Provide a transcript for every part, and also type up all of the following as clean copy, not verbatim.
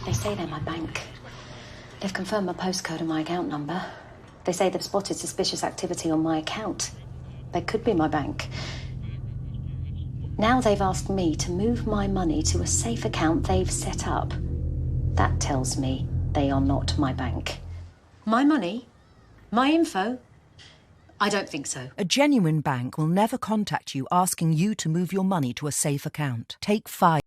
They say they're my bank. They've confirmed my postcode and my account number. They say they've spotted suspicious activity on my account. They could be my bank. Now they've asked me to move my money to a safe account they've set up. That tells me they are not my bank. My money? My info? I don't think so. A genuine bank will never contact you asking you to move your money to a safe account. Take 5.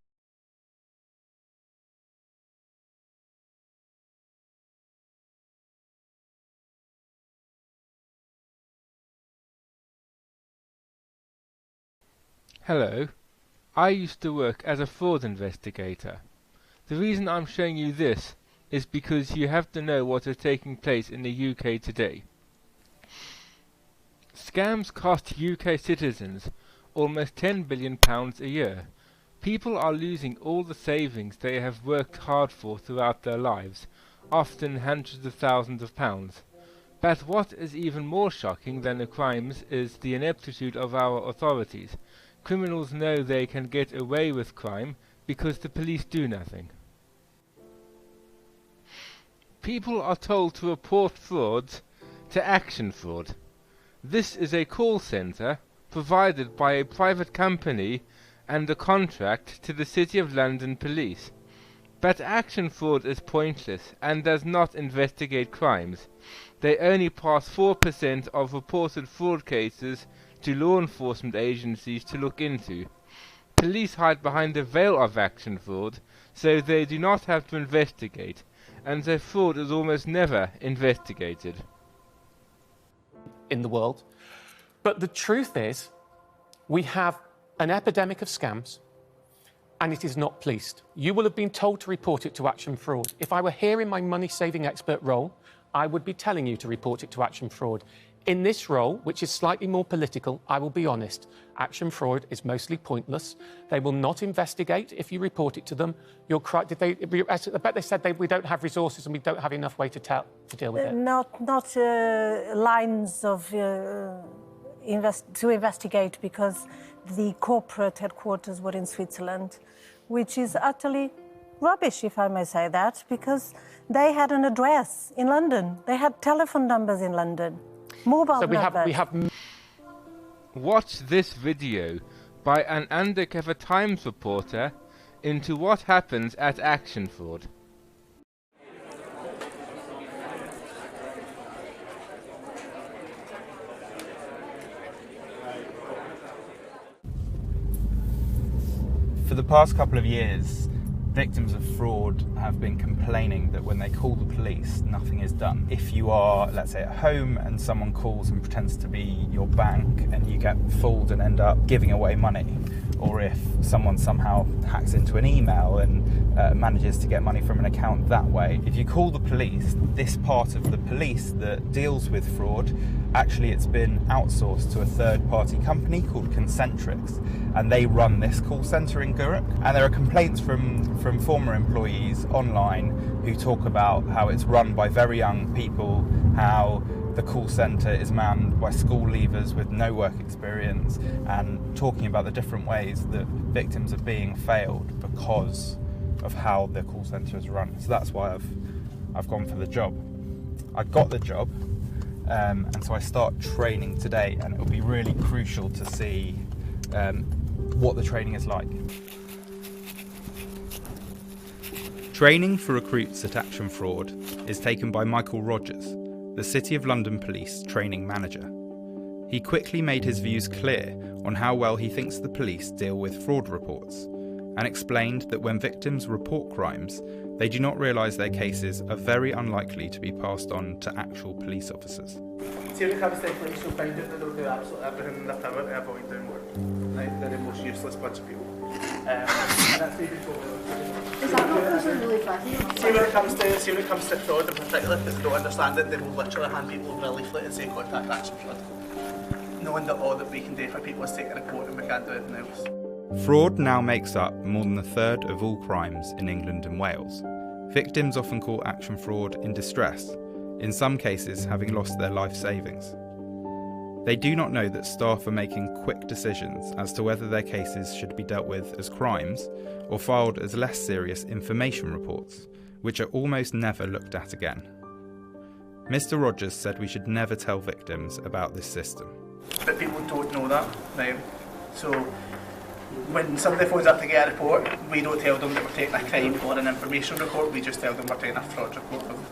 Hello, I used to work as a fraud investigator. The reason I'm showing you this is because you have to know what is taking place in the UK today. Scams cost UK citizens almost £10 billion a year. People are losing all the savings they have worked hard for throughout their lives, often hundreds of thousands of pounds. But what is even more shocking than the crimes is the ineptitude of our authorities. Criminals know they can get away with crime because the police do nothing. People are told to report frauds to Action Fraud. This is a call centre provided by a private company and a contract to the City of London Police. But Action Fraud is pointless and does not investigate crimes. They only pass 4% of reported fraud cases to law enforcement agencies to look into. Police hide behind the veil of Action Fraud, so they do not have to investigate, and so fraud is almost never investigated. In the world. But the truth is, we have an epidemic of scams, and it is not policed. You will have been told to report it to Action Fraud. If I were here in my money-saving expert role, I would be telling you to report it to Action Fraud. In this role, which is slightly more political, I will be honest, Action Fraud is mostly pointless. They will not investigate if you report it to them. I bet they said we don't have resources and we don't have enough way to deal with it. Not lines of to investigate, because the corporate headquarters were in Switzerland, which is utterly rubbish, if I may say that, because they had an address in London. They had telephone numbers in London. Mobile numbers. We have. Watch this video by an undercover Times reporter into what happens at Action Fraud. For the past couple of years, victims of fraud have been complaining that when they call the police, nothing is done. If you are, let's say, at home and someone calls and pretends to be your bank and you get fooled and end up giving away money, or if someone somehow hacks into an email and manages to get money from an account that way, if you call the police, this part of the police that deals with fraud, actually it's been outsourced to a third-party company called Concentrix, and they run this call centre in Guruk. And there are complaints from former employees online who talk about how it's run by very young people, how the call centre is manned by school leavers with no work experience, and talking about the different ways that victims are being failed because of how the call centre is run. So that's why I've gone for the job. I got the job, and so I start training today, and it'll be really crucial to see what the training is like. Training for recruits at Action Fraud is taken by Michael Rogers, the City of London Police training manager. He quickly made his views clear on how well he thinks the police deal with fraud reports, and explained that when victims report crimes, they do not realise their cases are very unlikely to be passed on to actual police officers. See, when it comes to police, you'll find that they'll do absolutely everything in their power to avoid doing work. Like, they're the most useless bunch of people. And that's even Is that not really fuzzy? See, when it comes to fraud in particular, because they don't understand it, they will literally hand people over a leaflet and say contact Action Fraud. Knowing that all that we can do for people is take a report and we can't do anything else. Fraud now makes up more than a third of all crimes in England and Wales. Victims often call Action Fraud in distress, in some cases having lost their life savings. They do not know that staff are making quick decisions as to whether their cases should be dealt with as crimes or filed as less serious information reports, which are almost never looked at again. Mr. Rogers said we should never tell victims about this system. But people don't know that, right? So when somebody phones up to get a report, we don't tell them that we're taking a crime or an information report, we just tell them we're taking a fraud report for them.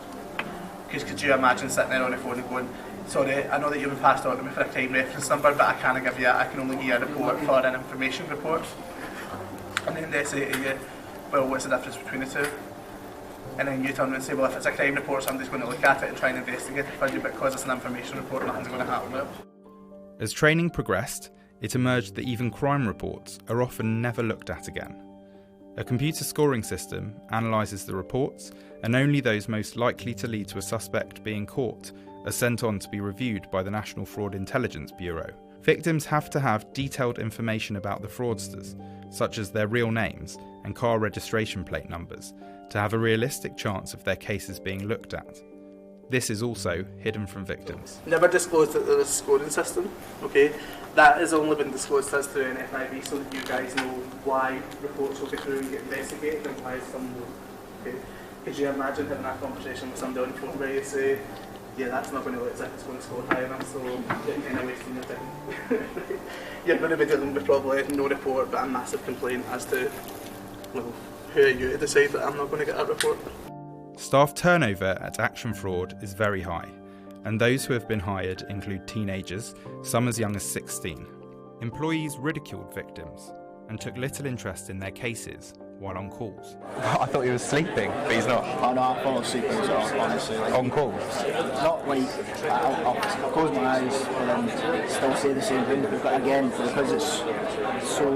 Because could you imagine sitting there on the phone and going, sorry, I know that you've been passed on to me for a crime reference number, but I can't give you that, I can only give you a report for an information report. And then they say to you, well, what's the difference between the two? And then you turn around and say, well, if it's a crime report, somebody's going to look at it and try and investigate it for you, but because it's an information report, nothing's going to happen with it. As training progressed, it emerged that even crime reports are often never looked at again. A computer scoring system analyses the reports, and only those most likely to lead to a suspect being caught are sent on to be reviewed by the National Fraud Intelligence Bureau. Victims have to have detailed information about the fraudsters, such as their real names and car registration plate numbers, to have a realistic chance of their cases being looked at. This is also hidden from victims. Never disclosed that there is a scoring system, okay? That has only been disclosed to us through an FIB so that you guys know why reports will go through and get investigated and why some won't, okay? Could you imagine having that conversation with somebody on the phone where you say, yeah, that's not going to look as if it's going to score high enough, so you're kind of wasting your time. You're going to be dealing with probably no report but a massive complaint as to, well, who are you to decide that I'm not going to get that report? Staff turnover at Action Fraud is very high, and those who have been hired include teenagers, some as young as 16. Employees ridiculed victims and took little interest in their cases while on calls. I thought he was sleeping, but he's not. Oh no, I fall asleep as well, honestly. Like, on calls? Not like, I'll close my eyes and then still say the same thing, but again, because it's so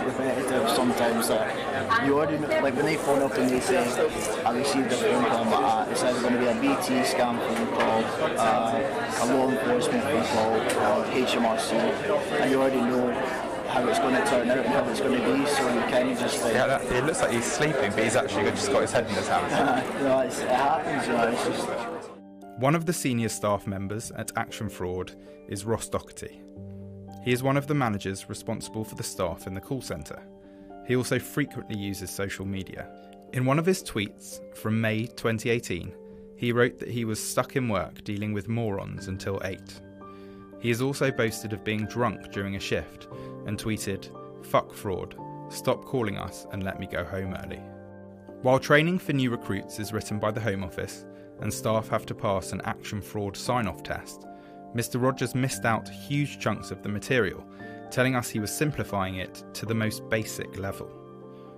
repetitive sometimes that you already know, like when they phone up and they say, I received a phone call, but it's either going to be a BT scam phone call, a law enforcement phone call, or HMRC, and you already know how it's going to turn out and how it's going to be, so you kind of just like... Yeah, it looks like he's sleeping, but he's actually just got his head in his hands. No, it happens, you know, it's just... One of the senior staff members at Action Fraud is Ross Doherty. He is one of the managers responsible for the staff in the call centre. He also frequently uses social media. In one of his tweets from May 2018, he wrote that he was stuck in work dealing with morons until 8. He has also boasted of being drunk during a shift and tweeted, "Fuck fraud, stop calling us and let me go home early." While training for new recruits is written by the Home Office and staff have to pass an Action Fraud sign-off test, Mr. Rogers missed out huge chunks of the material, telling us he was simplifying it to the most basic level.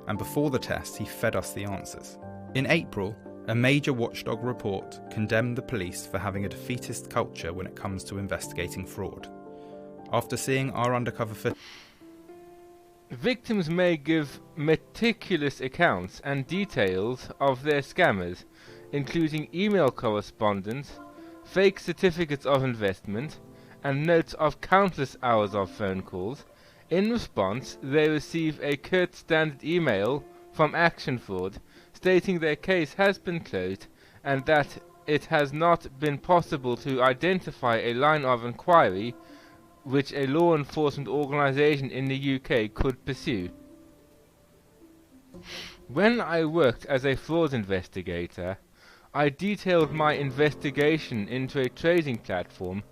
And before the test, he fed us the answers. In April, a major watchdog report condemned the police for having a defeatist culture when it comes to investigating fraud. After seeing our undercover footage, victims may give meticulous accounts and details of their scammers, including email correspondence, fake certificates of investment, and notes of countless hours of phone calls. In response, they receive a curt standard email from Action Fraud stating their case has been closed and that it has not been possible to identify a line of inquiry which a law enforcement organisation in the UK could pursue. When I worked as a fraud investigator, I detailed my investigation into a trading platform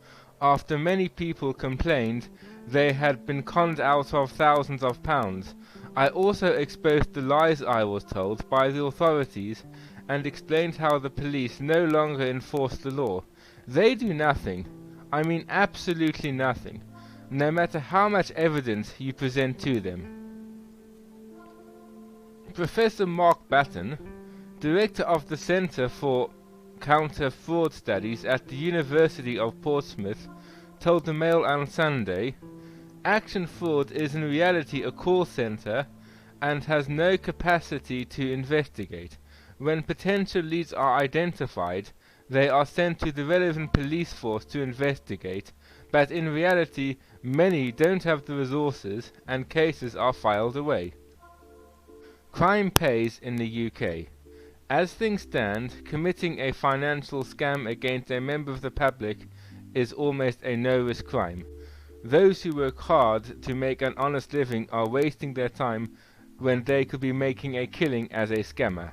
after many people complained they had been conned out of thousands of pounds. I also exposed the lies I was told by the authorities and explained how the police no longer enforce the law. They do nothing. I mean absolutely nothing, no matter how much evidence you present to them. Professor Mark Batten, director of the Centre for Counter-Fraud Studies at the University of Portsmouth, told the Mail on Sunday, "Action Fraud is in reality a call centre and has no capacity to investigate. When potential leads are identified, they are sent to the relevant police force to investigate, but in reality many don't have the resources and cases are filed away." Crime pays in the UK. As things stand, committing a financial scam against a member of the public is almost a no-risk crime. Those who work hard to make an honest living are wasting their time when they could be making a killing as a scammer.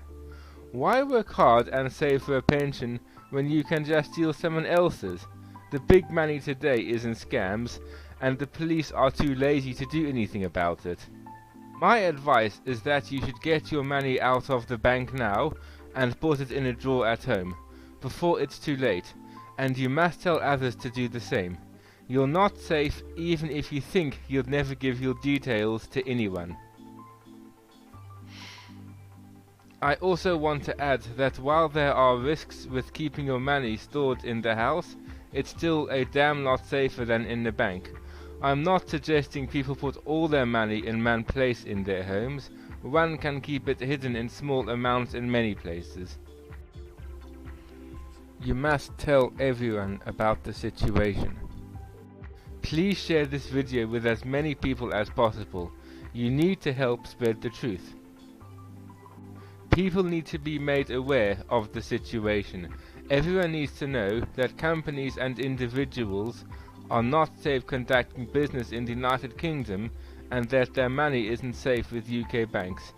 Why work hard and save for a pension when you can just steal someone else's? The big money today is in scams, and the police are too lazy to do anything about it. My advice is that you should get your money out of the bank now and put it in a drawer at home, before it's too late, and you must tell others to do the same. You're not safe even if you think you'll never give your details to anyone. I also want to add that while there are risks with keeping your money stored in the house, it's still a damn lot safer than in the bank. I'm not suggesting people put all their money in one place in their homes. One can keep it hidden in small amounts in many places. You must tell everyone about the situation. Please share this video with as many people as possible. You need to help spread the truth. People need to be made aware of the situation. Everyone needs to know that companies and individuals are not safe conducting business in the United Kingdom and that their money isn't safe with UK banks.